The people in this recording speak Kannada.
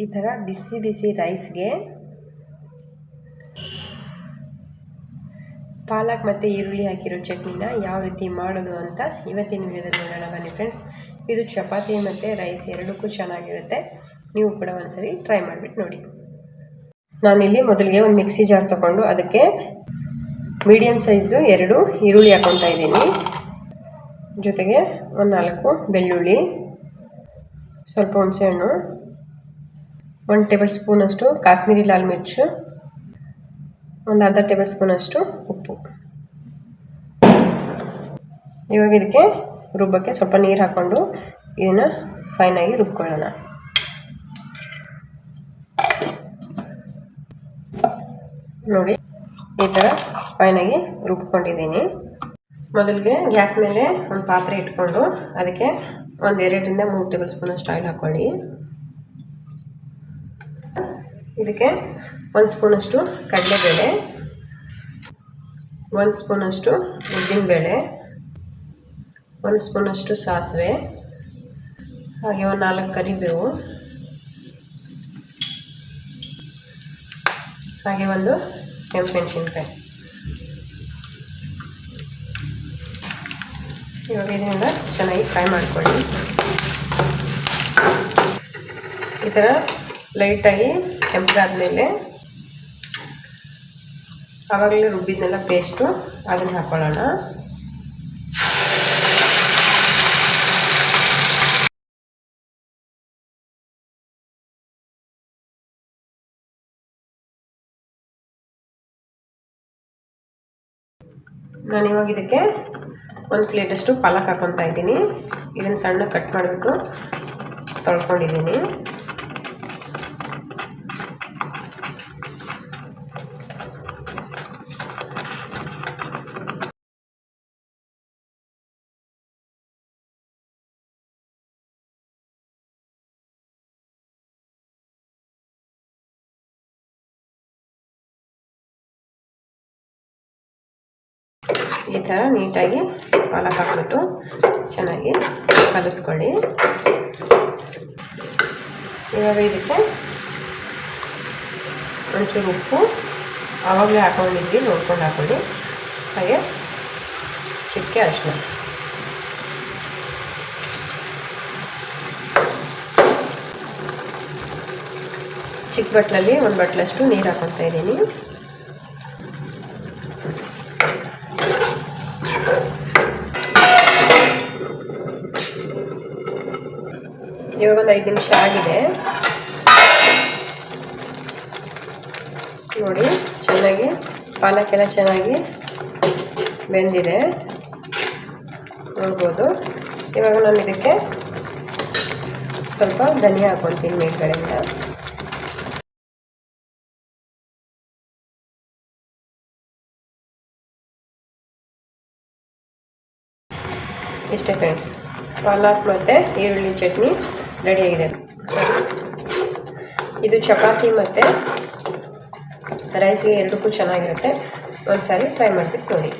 ಈ ಥರ ಬಿಸಿ ಬಿಸಿ ರೈಸ್ಗೆ ಪಾಲಕ್ ಮತ್ತು ಈರುಳ್ಳಿ ಹಾಕಿರೋ ಚಟ್ನಿನ ಯಾವ ರೀತಿ ಮಾಡೋದು ಅಂತ ಇವತ್ತಿನ ವಿಡಿಯೋದಲ್ಲಿ ನೋಡೋಣ ಬನ್ನಿ ಫ್ರೆಂಡ್ಸ್. ಇದು ಚಪಾತಿ ಮತ್ತು ರೈಸ್ ಎರಡಕ್ಕೂ ಚೆನ್ನಾಗಿರುತ್ತೆ. ನೀವು ಕೂಡ ಒಂದ್ಸರಿ ಟ್ರೈ ಮಾಡಿಬಿಟ್ಟು ನೋಡಿ. ನಾನಿಲ್ಲಿ ಮೊದಲಿಗೆ ಒಂದು ಮಿಕ್ಸಿ ಜಾರ್ ತೊಗೊಂಡು ಅದಕ್ಕೆ ಮೀಡಿಯಮ್ ಸೈಜ್ದು 2 ಈರುಳ್ಳಿ ಹಾಕ್ಕೊತಾ ಇದ್ದೀನಿ. ಜೊತೆಗೆ ಒಂದು 4 ಬೆಳ್ಳುಳ್ಳಿ, ಸ್ವಲ್ಪ ಹುಣಸೆಹಣ್ಣು, 1 ಟೇಬಲ್ ಸ್ಪೂನಷ್ಟು ಕಾಶ್ಮೀರಿ ಲಾಲ್ ಮಿರ್ಚು, ಒಂದು ಅರ್ಧ ಟೇಬಲ್ ಸ್ಪೂನಷ್ಟು ಉಪ್ಪು. ಇವಾಗ ಇದಕ್ಕೆ ರುಬ್ಬಕ್ಕೆ ಸ್ವಲ್ಪ ನೀರು ಹಾಕ್ಕೊಂಡು ಇದನ್ನು ಫೈನಾಗಿ ರುಬ್ಕೊಳ್ಳೋಣ. ನೋಡಿ ಈ ಥರ ಫೈನಾಗಿ ರುಬ್ಕೊಂಡಿದ್ದೀನಿ. ಮೊದಲಿಗೆ ಗ್ಯಾಸ್ ಮೇಲೆ ಒಂದು ಪಾತ್ರೆ ಇಟ್ಕೊಂಡು ಅದಕ್ಕೆ ಒಂದು 2 ರಿಂದ 3 ಟೇಬಲ್ ಸ್ಪೂನಷ್ಟು ಆಯಿಲ್ ಹಾಕ್ಕೊಳ್ಳಿ. ಇದಕ್ಕೆ 1 ಸ್ಪೂನಷ್ಟು ಕಡಲೆಬೇಳೆ, 1 ಸ್ಪೂನಷ್ಟು ಉದ್ದಿನಬೇಳೆ, 1 ಸ್ಪೂನಷ್ಟು ಸಾಸಿವೆ, ಹಾಗೆ ಒಂದು 4 ಕರಿಬೇವು, ಹಾಗೆ ಒಂದು ಕೆಂಪುಮೆಣಸಿನ್ಕಾಯಿ. ಇವಾಗ ಇದರಿಂದ ಚೆನ್ನಾಗಿ ಫ್ರೈ ಮಾಡ್ಕೊಳ್ಳಿ. ಈ ಥರ ಲೈಟಾಗಿ ಕೆಂಪಾದ್ಮೇಲೆ ಆವಾಗಲೇ ರುಬ್ಬಿದ್ನೆಲ್ಲ ಪೇಸ್ಟು ಅದನ್ನು ಹಾಕ್ಕೊಳ್ಳೋಣ. ನಾನಿವಾಗ ಇದಕ್ಕೆ 1 ಪ್ಲೇಟಷ್ಟು ಪಾಲಕ್ ಹಾಕ್ಕೊತಾ ಇದ್ದೀನಿ. ಇದನ್ನು ಸಣ್ಣ ಕಟ್ ಮಾಡಿಬಿಟ್ಟು ತೊಳ್ಕೊಂಡಿದ್ದೀನಿ. ಈ ಥರ ನೀಟಾಗಿ ಪಾಲಕ್ ಹಾಕ್ಬಿಟ್ಟು ಚೆನ್ನಾಗಿ ಕಲಿಸ್ಕೊಳ್ಳಿ. ಇವಾಗ ಇದಕ್ಕೆ ಒಂಚೂರು ಉಪ್ಪು ಆವಾಗಲೇ ಹಾಕ್ಕೊಂಡಿದ್ವಿ, ನೋಡ್ಕೊಂಡು ಹಾಕ್ಕೊಳ್ಳಿ. ಹಾಗೆ ಚಿಟಿಕೆ ಅರಿಶಿನ. ಚಿಕ್ಕ ಬಟ್ಲಲ್ಲಿ 1 ಬಟ್ಲಷ್ಟು ನೀರು ಹಾಕ್ಕೊತಾ ಇದ್ದೀನಿ. ಇವಾಗ ಒಂದು 5 ನಿಮಿಷ ಆಗಿದೆ. ನೋಡಿ ಚೆನ್ನಾಗಿ ಪಾಲಕ್ಕೆಲ್ಲ ಚೆನ್ನಾಗಿ ಬೆಂದಿದೆ ನೋಡ್ಬೋದು. ಇವಾಗ ನಾನು ಇದಕ್ಕೆ ಸ್ವಲ್ಪ ಧನಿಯಾ ಹಾಕ್ಕೊತೀನಿ ಮೇಲ್ಗಡೆಯಿಂದ. ಇಷ್ಟೇ ಫ್ರೆಂಡ್ಸ್, ಪಾಲಕ್ ಮತ್ತು ಈರುಳ್ಳಿ ಚಟ್ನಿ ರೆಡಿಯಾಗಿದೆ. ಇದು ಚಪಾತಿ ಮತ್ತು ರೈಸ್ಗೆ ಎರಡಕ್ಕೂ ಚೆನ್ನಾಗಿರುತ್ತೆ. ಒಂದು ಸಾರಿ ಟ್ರೈ ಮಾಡಿಬಿಟ್ಟು ನೋಡಿ.